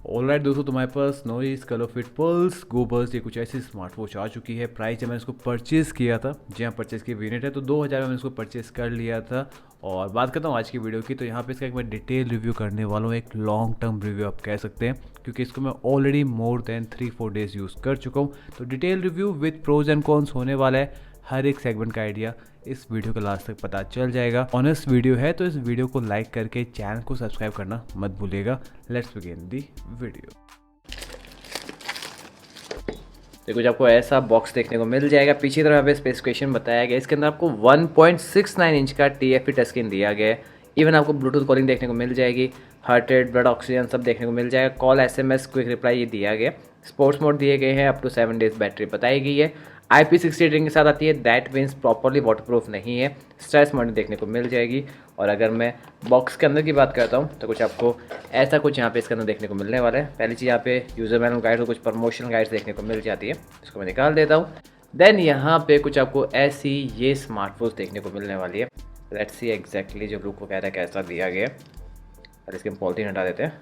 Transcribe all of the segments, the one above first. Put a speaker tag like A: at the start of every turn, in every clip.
A: Alright दोस्तों, तुम्हारे पास noise colour fit pulse गो बस ये कुछ ऐसी स्मार्ट वॉच आ चुकी है। प्राइस जब मैंने इसको परचेज़ किया था, जी हाँ परचेज़ की यूनिट है, तो 2000 में मैंने इसको परचेज़ कर लिया था। और बात करता हूँ आज की वीडियो की, तो यहाँ पे इसका एक मैं डिटेल रिव्यू करने वाला हूँ, एक लॉन्ग टर्म रिव्यू आप कह सकते हैं, क्योंकि इसको मैं already more than 3-4 days use कर चुका हूँ। तो detail review with pros and cons होने वाला है। हर एक सेगमेंट का आइडिया इस वीडियो के लास्ट तक पता चल जाएगा। ऑनेस्ट वीडियो है तो इस वीडियो को लाइक करके चैनल को सब्सक्राइब करना मत भूलिएगा। Let's begin the video. तो कुछ आपको ऐसा बॉक्स देखने को मिल जाएगा। पीछे तरफ पे स्पेसिफिकेशन बताया गया, इसके अंदर आपको 1.69 इंच का TFT टच स्क्रीन दिया गया है। इवन आपको ब्लूटूथ कॉलिंग देखने को मिल जाएगी, हार्ट रेट, ब्लड ऑक्सीजन सब देखने को मिल जाएगा। कॉल, SMS, क्विक रिप्लाई ये दिया गया। स्पोर्ट्स मोड दिए गए हैं, अप टू 7 डेज बैटरी बताई गई है। IP60 रेटिंग के साथ आती है, दैट मीन्स प्रॉपरली वाटरप्रूफ नहीं है। स्ट्रेस मॉनिटर देखने को मिल जाएगी। और अगर मैं बॉक्स के अंदर की बात करता हूँ तो कुछ आपको ऐसा कुछ यहाँ पे इसके अंदर देखने को मिलने वाला है। पहली चीज़ यहाँ पे यूज़र मैनुअल गाइड और कुछ प्रमोशनल गाइड्स देखने को मिल जाती है, इसको मैं निकाल देता हूँ। देन यहाँ पे कुछ आपको ऐसी ये स्मार्टफोन्स देखने को मिलने वाली है। लेट्स सी एग्जैक्टली जो लुक वगैरह है कैसा दिया गया है। और इसके हम पॉलिथीन हटा देते हैं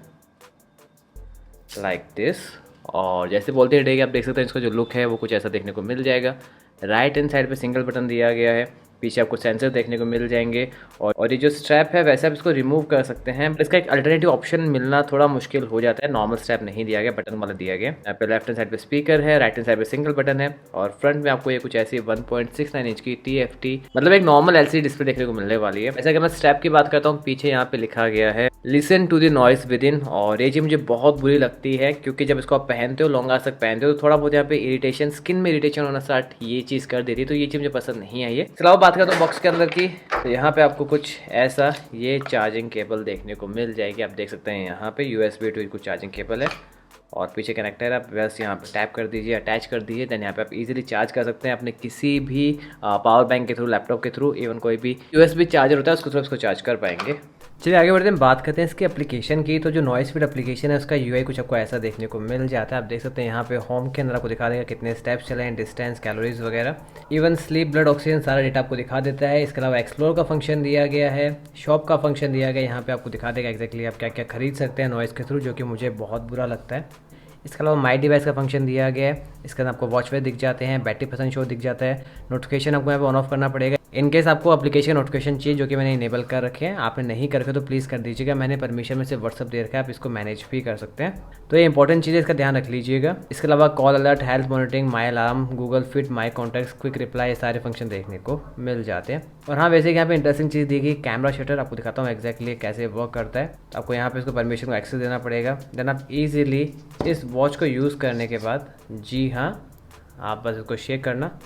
A: लाइक दिस। और जैसे पॉलिथीन हटेगी आप देख सकते हैं इसका जो लुक है वो कुछ ऐसा देखने को मिल जाएगा। राइट हैंड साइड पे सिंगल बटन दिया गया है, पीछे आपको सेंसर देखने को मिल जाएंगे। और ये जो स्ट्रैप है वैसे आप इसको रिमूव कर सकते हैं, बट इसका एक अल्टरनेटिव ऑप्शन मिलना थोड़ा मुश्किल हो जाता है। नॉर्मल स्ट्रैप नहीं दिया गया, बटन वाला दिया गया। यहाँ पे लेफ्ट हैंड साइड पे स्पीकर है, राइट हैंड साइड पे सिंगल बटन है। और फ्रंट में आपको ये कुछ ऐसी 1.69 इंच की TFT मतलब एक नॉर्मल LCD डिस्प्ले देखने को मिलने वाली है। वैसे अगर मैं स्ट्रैप की बात करता हूँ, पीछे यहाँ पे लिखा गया है listen to the noise within. और ये चीज़ मुझे बहुत बुरी लगती है, क्योंकि जब इसको आप पहनते हो, लॉन्ग आवर्स तक पहनते हो, तो थोड़ा बहुत यहाँ पे इरिटेशन, स्किन में इरिटेशन होना स्टार्ट ये चीज़ कर देती है। तो ये चीज़ मुझे पसंद नहीं आई है। इसके अलावा बात करता हूँ बॉक्स के अंदर की, तो यहाँ पे आपको कुछ ऐसा ये चार्जिंग केबल देखने को मिल जाएगी। आप देख सकते हैं यहाँ पे USB टू कुछ चार्जिंग केबल है। और पीछे कनेक्टर आप बस यहाँ पे टैप कर दीजिए, अटैच कर दीजिए। देन यहाँ पे आप इजीली चार्ज कर सकते हैं अपने किसी भी पावर बैंक के थ्रू, लैपटॉप के थ्रू, इवन कोई भी USB चार्जर होता है उसके थ्रू इसको चार्ज कर पाएंगे। चलिए आगे बढ़ते हैं, बात करते हैं इसकी एप्लीकेशन की। तो जो नॉइस फीड एप्लीकेशन है उसका UI कुछ आपको ऐसा देखने को मिल जाता है। आप देख सकते हैं यहाँ पे होम के अंदर आपको दिखा देगा कितने स्टेप्स चले हैं, डिस्टेंस, कैलोरीज वगैरह, इवन स्लीप, ब्लड ऑक्सीजन, सारा डेटा आपको दिखा देता है। इसके अलावा एक्सप्लोर का फंक्शन दिया गया है, शॉप का फंक्शन दिया गया है। यहाँ पे आपको दिखा देगा एक्जैक्टली आप क्या क्या खरीद सकते हैं नॉइस के थ्रू, जो कि मुझे बहुत बुरा लगता है। इसके अलावा माई डिवाइस का फंक्शन दिया गया है। इसके अंदर आपको वॉच फेस दिख जाते हैं, बैटरी % शो दिख जाता है। नोटिफिकेशन आपको यहाँ पे ऑन ऑफ करना पड़ेगा। इनकेस आपको एप्लीकेशन नोटिफिकेशन चाहिए, जो कि मैंने इनेबल कर रखे हैं, आपने नहीं कर रखे तो प्लीज़ कर दीजिएगा। मैंने परमिशन में से व्हाट्सअप दे रखा है, आप इसको मैनेज भी कर सकते हैं। तो ये इंपॉर्टेंट चीज़ है, इसका ध्यान रख लीजिएगा। इसके अलावा कॉल अलर्ट, हेल्थ मॉनिटरिंग, माई अलार्म, गूगल फिट, माई कॉन्टैक्ट्स, क्विक रिप्लाई, ये सारे फंक्शन देखने को मिल जाते हैं। और हाँ, वैसे यहाँ पे इंटरेस्टिंग चीज़ दी गई कैमरा शटर, आपको दिखाता हूँ एक्जैक्टली कैसे वर्क करता है। तो आपको यहाँ पे इसको परमिशन को एक्सेस देना पड़ेगा। देन आप ईजिली इस वॉच को यूज़ करने के बाद, जी हाँ, आप बस इसको शेक करना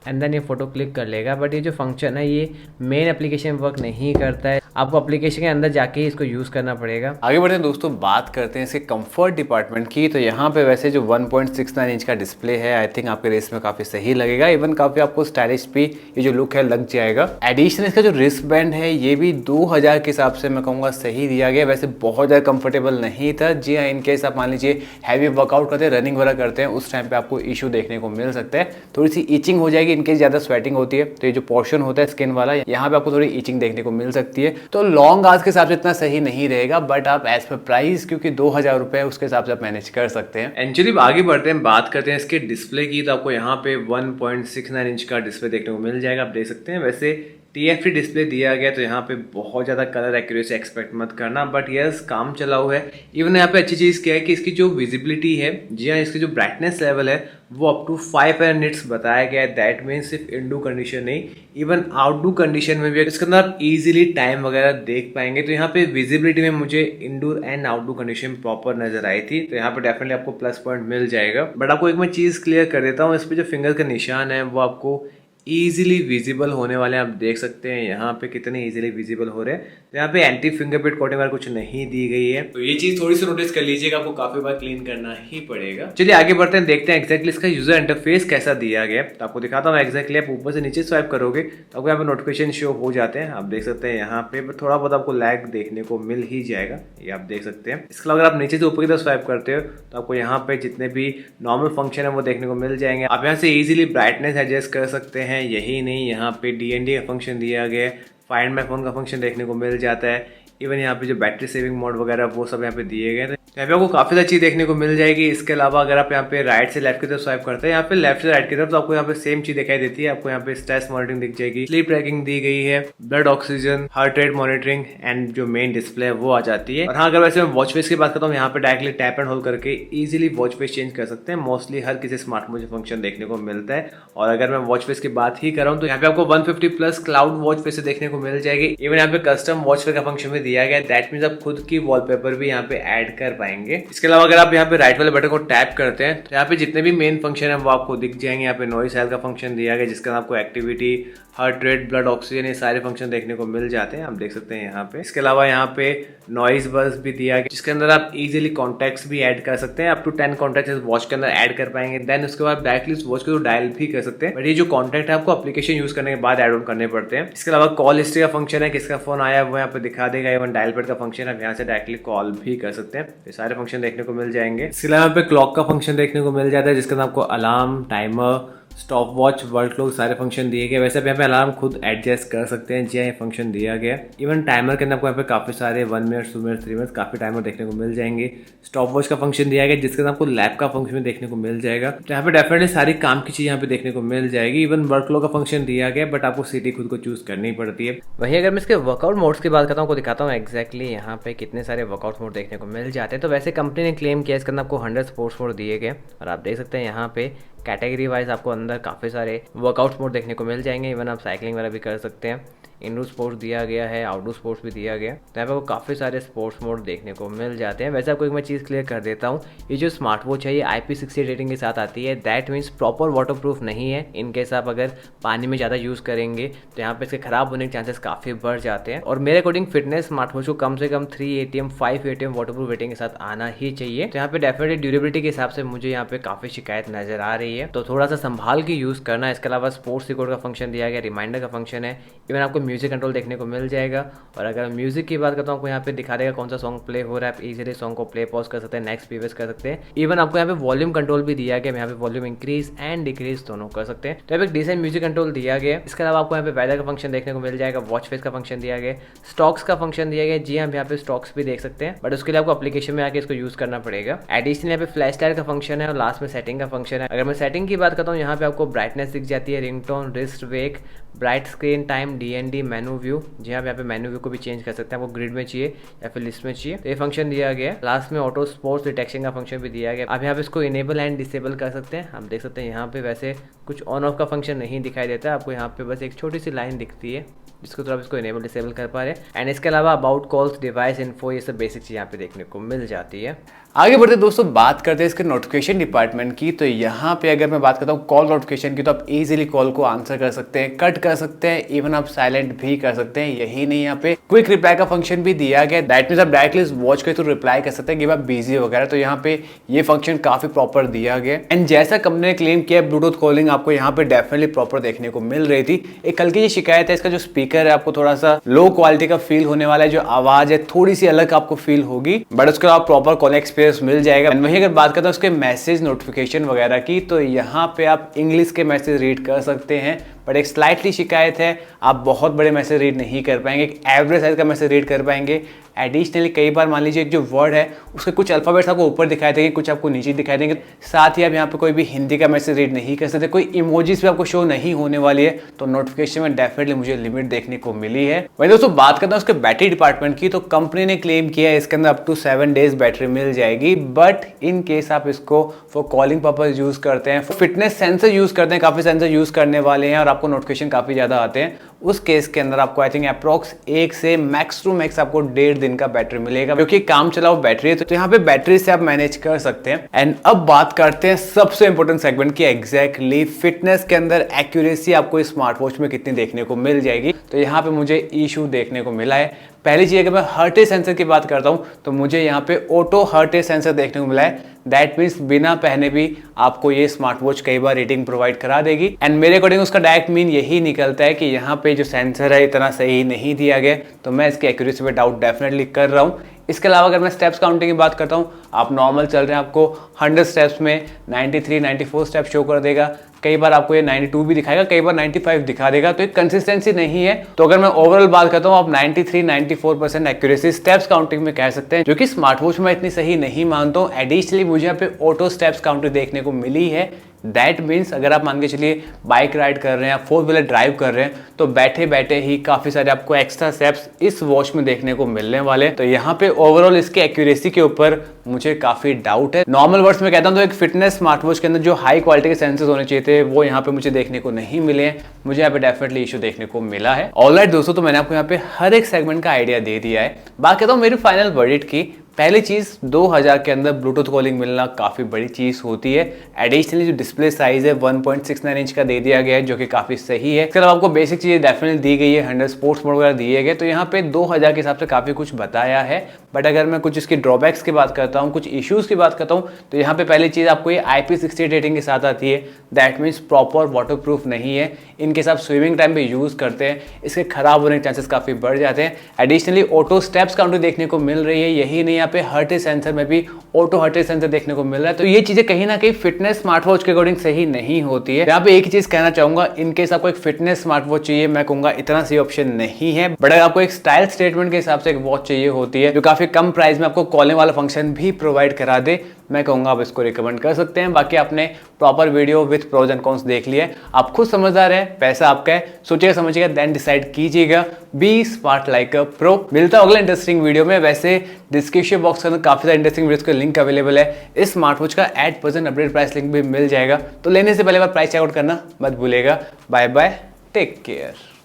A: एंड देन ये फोटो क्लिक कर लेगा। बट ये जो फंक्शन है ये मेन एप्लीकेशन वर्क नहीं करता है, आपको एप्लीकेशन के अंदर जाके ही इसको यूज़ करना पड़ेगा। आगे बढ़ते हैं दोस्तों, बात करते हैं इसके कंफर्ट डिपार्टमेंट की। तो यहाँ पे वैसे जो 1.69 इंच का डिस्प्ले है, आई थिंक आपके रेस में काफ़ी सही लगेगा। इवन काफ़ी आपको स्टाइलिश भी ये जो लुक है लग जाएगा। एडिशन इसका जो रिस्ट बैंड है ये भी 2000 के हिसाब से मैं कहूँगा सही दिया गया। वैसे बहुत ज़्यादा कंफर्टेबल नहीं था। जी हाँ, इनकेस आप मान लीजिए हैवी वर्कआउट करते हैं, रनिंग वगैरह करते हैं, उस टाइम पे आपको इशू देखने को मिल सकता है। थोड़ी सी ईचिंग हो जाएगी इनकेस ज़्यादा स्वेटिंग होती है, तो ये जो पोर्शन होता है स्किन वाला, यहाँ पे आपको थोड़ी ईचिंग देखने को मिल सकती है। तो लॉन्ग आवर्स के हिसाब से इतना सही नहीं रहेगा, बट आप एज पर प्राइस, क्योंकि 2000 रुपये उसके हिसाब से आप मैनेज कर सकते हैं। एक्चुअली आगे बढ़ते हैं, बात करते हैं इसके डिस्प्ले की। तो आपको यहाँ पे 1.69 इंच का डिस्प्ले देखने को मिल जाएगा, आप देख सकते हैं। वैसे TFT डिस्प्ले दिया गया, तो यहाँ पे बहुत ज़्यादा कलर एक्यूरेसी एक्सपेक्ट मत करना, बट यस काम चला हुआ है। इवन यहाँ पे अच्छी चीज़ क्या है कि इसकी जो विजिबिलिटी है, जी हाँ, इसकी जो ब्राइटनेस लेवल है वो अप टू 500 निट्स बताया गया है। दैट मीन्स सिर्फ इंडो कंडीशन नहीं, इवन आउटडोर कंडीशन में भी इसके अंदर आप इजीली टाइम वगैरह देख पाएंगे। तो यहाँ पे विजिबिलिटी में मुझे indoor and outdoor condition proper नजर आई थी, तो यहाँ पे डेफिनेटली आपको प्लस पॉइंट मिल जाएगा। बट आपको एक मैं चीज़ क्लियर कर देता हूँ, इस पर जो फिंगर का निशान है वो आपको ईजिली विजिबल होने वाले हैं। आप देख सकते हैं यहाँ पे कितने ईजिली विजिबल हो रहे हैं। तो यहाँ पे एंटी फिंगरप्रिंट कोटिंग वगैरह कुछ नहीं दी गई है, तो ये चीज थोड़ी सी नोटिस कर लीजिएगा, आपको काफी बार क्लीन करना ही पड़ेगा। चलिए आगे बढ़ते हैं, देखते हैं एक्जैक्टली इसका यूजर इंटरफेस कैसा दिया गया। तो आपको दिखाता हूँ एक्जैक्टली, आप ऊपर से नीचे स्वाइप करोगे तो आपको यहाँ पे नोटिफिकेशन शो हो जाते हैं। आप देख सकते हैं यहाँ पे थोड़ा बहुत आपको लैग देखने को मिल ही जाएगा, ये आप देख सकते हैं। इसके अलावा अगर आप नीचे से ऊपर की तरफ स्वाइप करते हो तो आपको यहाँ पे जितने भी नॉर्मल फंक्शन है वो देखने को मिल जाएंगे। आप यहाँ से इजीली ब्राइटनेस एडजस्ट कर सकते हैं। यही नहीं, यहाँ पे DND का फंक्शन दिया गया है, फाइंड माय फोन का फंक्शन देखने को मिल जाता है। इवन यहाँ पे जो बैटरी सेविंग मोड वगैरह वो सब यहाँ पे दिए गए थे। यहाँ पे आपको काफी सारी चीज देखने को मिल जाएगी। इसके अलावा अगर आप यहाँ पे राइट से लेफ्ट की तरफ स्वाइप करते हैं, यहाँ पे लेफ्ट से राइट की तरफ, तो आपको यहाँ पे सेम चीज दिखाई देती है। आपको यहाँ पे स्ट्रेस मॉनिटरिंग दिख जाएगी, स्लीप ट्रैकिंग दी गई है, blood oxygen, heart rate monitoring and जो मेन डिस्प्ले है वो आ जाती है। और हाँ, अगर वैसे मैं वॉच फेस की बात करता हूँ, यहाँ पे डायरेक्टली टैप एंड होल्ड करके इजीली वॉच फेस चेंज कर सकते हैं। मोस्टली हर किसी स्मार्ट वॉच फंक्शन देखने को मिलता है। और अगर मैं वॉच फेस की बात ही कर रहा हूँ तो यहाँ पे आपको 150 प्लस क्लाउड वॉच फेस देखने को मिल जाएगी। इवन यहाँ पे कस्टम वॉच फेस का फंक्शन भी दिया गया है। दैट मींस आप खुद की वॉलपेपर भी यहाँ पे ऐड कर पाएंगे। इसके अलावा अगर आप यहाँ पे राइट वाले बटन को टैप करते हैं तो यहाँ पे जितने भी मेन फंक्शन है वो आपको दिख जाएंगे। यहाँ पे नॉइस हेल्थ का फंक्शन दिया गया, जिसका आपको activity, heart rate, blood oxygen, ये सारे फंक्शन देखने को मिल जाते हैं, आप देख सकते हैं यहाँ पे। इसके अलावा यहाँ पे नॉइस बस भी दिया गया, जिसके अंदर आप इजीली कॉन्टैक्ट्स भी ऐड कर सकते हैं। अप टू 10 कॉन्टैक्ट्स इस वॉच के अंदर ऐड कर पाएंगे। देन उसके बाद डायरेक्टली इस वॉच को डायल भी कर सकते हैं, बट ये जो कॉन्टैक्ट है आपको एप्लीकेशन यूज करने के बाद ऐड ऑन करने पड़ते हैं। इसके अलावा कॉल हिस्ट्री का फंक्शन है, किसका फोन आया वो यहाँ पे दिखा देगा। इवन डायल पैड का फंक्शन है, यहाँ से डायरेक्टली कॉल भी कर सकते हैं। ये सारे फंक्शन देखने को मिल जाएंगे। इसके अलावा यहाँ पे क्लॉक का फंक्शन देखने को मिल जाता है, जिसके अंदर आपको alarm, timer, stop watch, world clock सारे फंक्शन दिए गए। वैसे भी यहाँ पे अलार्म खुद एडजस्ट कर सकते हैं, जी ये फंक्शन दिया गया। इवन टाइमर के अंदर आपको यहाँ पे काफी सारे 1 मिनट, 2 मिनट, 3 मिनट काफी टाइमर देखने को मिल जाएंगे। स्टॉप वॉच का फंक्शन दिया गया, जिसके अंदर आपको लैप का फंक्शन देखने को मिल जाएगा। तो यहाँ पे डेफिनेटली सारी काम की चीज यहाँ पे देखने को मिल जाएगी। इवन वर्क क्लॉक का फंक्शन दिया गया, बट आपको सिटी खुद को चूज करनी पड़ती है। वहीं अगर मैं इसके वर्कआउट मोड्स की बात करता हूँ, दिखाता हूँ एक्जैक्टली यहाँ पे कितने सारे वर्कआउट मोड देखने को मिल जाते हैं। तो वैसे कंपनी ने क्लेम किया इसके अंदर आपको 100 स्पोर्ट्स मोड दिए गए, और आप देख सकते हैं यहाँ पे कैटेगरी वाइज आपको अंदर काफ़ी सारे वर्कआउट मोड देखने को मिल जाएंगे। इवन आप साइकिलिंग वगैरह भी कर सकते हैं। इंडोर स्पोर्ट्स दिया गया है, आउटडोर स्पोर्ट्स भी दिया गया है। तो यहाँ पे आपको काफ़ी सारे स्पोर्ट्स मोड देखने को मिल जाते हैं। वैसे आपको एक मैं चीज़ क्लियर कर देता हूँ, ये जो स्मार्ट वॉच है ये IP68 रेटिंग के साथ आती है। That means proper water proof नहीं है। इनकेस आप अगर पानी में ज़्यादा यूज़ करेंगे तो यहाँ पे इसके खराब होने के चांसेस काफ़ी बढ़ जाते हैं। और मेरे अकॉर्डिंग फिटनेस स्मार्ट वॉच को कम से कम 3 ATM 5 ATM water proof rating के साथ आना ही चाहिए। तो यहाँ पे डेफिनेटली ड्यूरेबिलिटी के हिसाब से मुझे यहाँ पे काफ़ी शिकायत नजर आ रही है, तो थोड़ा सा संभाल के यूज़ करना है। इसके अलावा स्पोर्ट्स रिकॉर्ड का फंक्शन दिया गया, रिमाइंडर का फंक्शन है। इवन आपको म्यूजिक कंट्रोल देखने को मिल जाएगा। और अगर म्यूजिक की बात करता हूँ, आपको यहाँ पे दिखा देगा कौन सा सॉन्ग प्ले हो रहा है। आप इजीली सॉन्ग को प्ले पॉज कर सकते हैं, नेक्स्ट प्रीवियस कर सकते हैं। इवन आपको यहाँ पे वॉल्यूम कंट्रोल भी दिया गया, यहाँ पे वॉल्यूम इंक्रीज एंड डिक्रीज दोनों कर सकते हैं। तो यहाँ पे डिसेंट म्यूजिक कंट्रोल दिया गया। इसके अलावा आपको यहाँ पे वेदर का फंक्शन देखने को मिल जाएगा, वॉच फेस का फंक्शन दिया गया, स्टॉक्स का फंक्शन दिया गया। जी हाँ, यहाँ पे स्टॉक्स भी देख सकते हैं, बट उसके लिए आपको एप्लीकेशन में आके इसको यूज करना पड़ेगा। एडिशनल यहाँ पे फ्लैश लाइट का फंक्शन है, और लास्ट में सेटिंग का फंक्शन है। अगर मैं सेटिंग की बात करता हूँ, यहाँ पे आपको ब्राइटनेस दिख जाती है, ringtone, wrist wake, bright screen time, DND, menu view. जी हाँ, यहाँ पे मेनू व्यू को भी चेंज कर सकते हैं, आपको ग्रिड में चाहिए या फिर लिस्ट में चाहिए, तो ये फंक्शन दिया गया है। लास्ट में ऑटो स्पोर्ट्स डिटेक्शन का फंक्शन भी दिया गया। आप यहाँ पे इसको इनेबल एंड डिसेबल कर सकते हैं। आप देख सकते हैं यहाँ पे वैसे कुछ ऑन ऑफ का फंक्शन नहीं दिखाई देता, आपको यहाँ पे बस एक छोटी सी लाइन दिखती है जिसको तो आप इसको इनेबल डिसेबल कर पा रहे हैं। एंड इसके अलावा अबाउट कॉल्स, डिवाइस इन्फो, ये सब बेसिक चीज़ यहाँ पे देखने को मिल जाती है।
B: आगे बढ़ते दोस्तों, बात करते हैं इसके नोटिफिकेशन डिपार्टमेंट की। तो यहाँ पे अगर मैं बात करता हूँ कॉल नोटिफिकेशन की, तो आप इजीली कॉल को आंसर कर सकते हैं, कट कर सकते हैं, इवन आप साइलेंट भी कर सकते हैं। यही नहीं, यहाँ पे क्विक रिप्लाई का फंक्शन भी दिया गया। दैट मींस आप डायरेक्टली इस वॉच के थ्रू रिप्लाई कर सकते हैं कि आप बिजी वगैरह। तो यहाँ पे ये फंक्शन काफी प्रॉपर दिया गया। एंड जैसा कंपनी ने क्लेम किया, ब्लूटूथ कॉलिंग आपको यहाँ पे डेफिनेटली प्रॉपर देखने को मिल रही थी। एक हल्की सी शिकायत है, इसका जो स्पीकर है आपको थोड़ा सा लो क्वालिटी का फील होने वाला है। जो आवाज है थोड़ी सी अलग आपको फील होगी, बट उसके बाद प्रॉपर कॉलिंग एक्सपीरियंस मिल जाएगा। वहीं अगर बात करते हैं उसके मैसेज नोटिफिकेशन वगैरह की, तो यहाँ पे आप इंग्लिश के मैसेज रीड कर सकते हैं, बट एक स्लाइटली शिकायत है, आप बहुत बड़े मैसेज रीड नहीं कर पाएंगे, एक एवरेज साइज का मैसेज रीड कर पाएंगे। एडिशनली कई बार मान लीजिए एक जो वर्ड है उसके कुछ अल्फाबेट्स आपको ऊपर दिखाई देंगे, कुछ आपको नीचे दिखाई देंगे। साथ ही आप यहाँ पे कोई भी हिंदी का मैसेज रीड नहीं कर सकते, कोई इमोजीज भी आपको शो नहीं होने वाली है। तो नोटिफिकेशन में डेफिनेटली मुझे लिमिट देखने को मिली है। वहीं दोस्तों बात करता हूँ उसके बैटरी डिपार्टमेंट की, तो कंपनी ने क्लेम किया है इसके अंदर अप टू 7 डेज बैटरी मिल जाएगी। बट इन केस आप इसको फॉर कॉलिंग पर्पज यूज करते हैं, फिटनेस सेंसर यूज करते हैं, काफी सेंसर यूज करने वाले हैं और आपको नोटिफिकेशन काफी ज्यादा आते हैं, उस केस के अंदर आपको आई थिंक अप्रॉक्स 1 से मैक्स टू मैक्स आपको 1.5 दिन का बैटरी मिलेगा, क्योंकि काम चलाओ बैटरी है। तो यहाँ पे बैटरी से आप मैनेज कर सकते हैं। एंड अब बात करते हैं सबसे इंपॉर्टेंट सेगमेंट की, एग्जैक्टली फिटनेस के अंदर एक्यूरेसी आपको इस स्मार्ट वॉच में कितनी देखने को मिल जाएगी। तो यहाँ पे मुझे इशू देखने को मिला है। पहली चीज अगर मैं हार्ट रेट सेंसर की बात करता हूं, तो मुझे यहाँ पे ऑटो हार्ट रेट सेंसर देखने को मिला है। दैट मीन्स बिना पहने भी आपको ये स्मार्ट वॉच कई बार रेटिंग प्रोवाइड करा देगी। एंड मेरे अकॉर्डिंग उसका डायरेक्ट मीन यही निकलता है कि यहाँ पे जो सेंसर है इतना सही नहीं दिया गया, तो मैं इसकी एक्यूरेसी पे डाउट डेफिनेटली कर रहा हूँ। इसके अलावा अगर मैं स्टेप्स काउंटिंग की बात करता हूँ, आप नॉर्मल चल रहे हैं, आपको 100 स्टेप्स में 93, 94 स्टेप्स शो कर देगा। कई बार आपको ये 92 भी दिखाएगा, कई बार 95 दिखा देगा, तो एक कंसिस्टेंसी नहीं है। तो अगर मैं ओवरऑल बात करता हूँ, आप 93-94% एक्यूरेसी स्टेप्स काउंटिंग में कह सकते हैं, जो कि स्मार्ट वॉच में इतनी सही नहीं मानता हूँ। एडिशनली मुझे यहाँ पे ऑटो स्टेप्स काउंटिंग देखने को मिली है। दैट मीन्स अगर आप मान के चलिए बाइक राइड कर रहे हैं, 4 व्हीलर ड्राइव कर रहे हैं, तो बैठे बैठे ही काफी सारे आपको एक्स्ट्रा स्टेप्स इस वॉच में देखने को मिलने वाले। तो यहाँ पे ओवरऑल इसके एक्यूरेसी के ऊपर मुझे काफी डाउट है। नॉर्मल वर्ड्स में कहता हूँ तो एक फिटनेस स्मार्ट वॉच के अंदर जो हाई क्वालिटी के सेंसर्स होने चाहिए थे, वो यहाँ पे मुझे देखने को नहीं मिले हैं। मुझे यहाँ पे डेफिनेटली इशू देखने को मिला है। ऑलराइट दोस्तों, तो मैंने आपको यहाँ पे हर एक सेगमेंट का आइडिया दे दिया है। बात करता हूँ मेरी फाइनल वर्डिक्ट की। पहली चीज, 2000 के अंदर ब्लूटूथ कॉलिंग मिलना काफी बड़ी चीज होती है। एडिशनली जो डिस्प्ले साइज है 1.69 इंच का दे दिया गया है, जो कि काफी सही है। इसके अलावा आपको बेसिक चीजें डेफिनेटली दी गई है, 100 स्पोर्ट्स मोड वगैरह दिए गए, तो यहाँ पे 2000 के हिसाब से काफी कुछ बताया है। बट अगर मैं कुछ इसकी ड्रॉबैक्स की बात करता हूँ, कुछ इश्यूज की बात करता हूँ, तो यहाँ पे पहली चीज आपको ये IP68 रेटिंग के साथ आती है। दैट मीन्स प्रॉपर वाटरप्रूफ नहीं है। इनके साथ स्विमिंग टाइम पे यूज करते हैं, इसके खराब होने के चांसेस काफी बढ़ जाते हैं। एडिशनली ऑटो स्टेप्स काउंटर देखने को मिल रही है, यही नहीं यहाँ पे हर्ट सेंसर में भी ऑटो हर्ट सेंसर देखने को मिल रहा है। तो ये चीजें कहीं ना कहीं फिटनेस स्मार्ट वॉच के अकॉर्डिंग सही नहीं होती है। यहाँ पे एक ही चीज कहना चाहूंगा, इनकेस आपको एक फिटनेस स्मार्ट वॉच चाहिए, मैं कहूंगा इतना सही ऑप्शन नहीं है। बट अगर आपको एक स्टाइल स्टेटमेंट के हिसाब से एक वॉच चाहिए होती है, जो काफी कम प्राइस में आपको कॉलिंग वाला फंक्शन भी प्रोवाइड करा दे, मैं कहूंगा आप इसको रिकमेंड कर सकते हैं। बाकी आपने proper video with pros and cons देख लिया है, आप खुद समझदार हैं, पैसा आपका है, सोचिएगा समझिएगा देन डिसाइड कीजिएगा। Be smart like a pro. मिलता है अगले इंटरेस्टिंग वीडियो में। वैसे डिस्क्रिप्शन बॉक्स के अंदर काफी सारे इंटरेस्टिंग वीडियोस का लिंक अवेलेबल है। इस स्मार्ट वॉच का @% अपडेट प्राइस लिंक भी मिल जाएगा, तो लेने से पहले बार प्राइस चेकआउट करना मत भूलेगा। Bye bye, take care.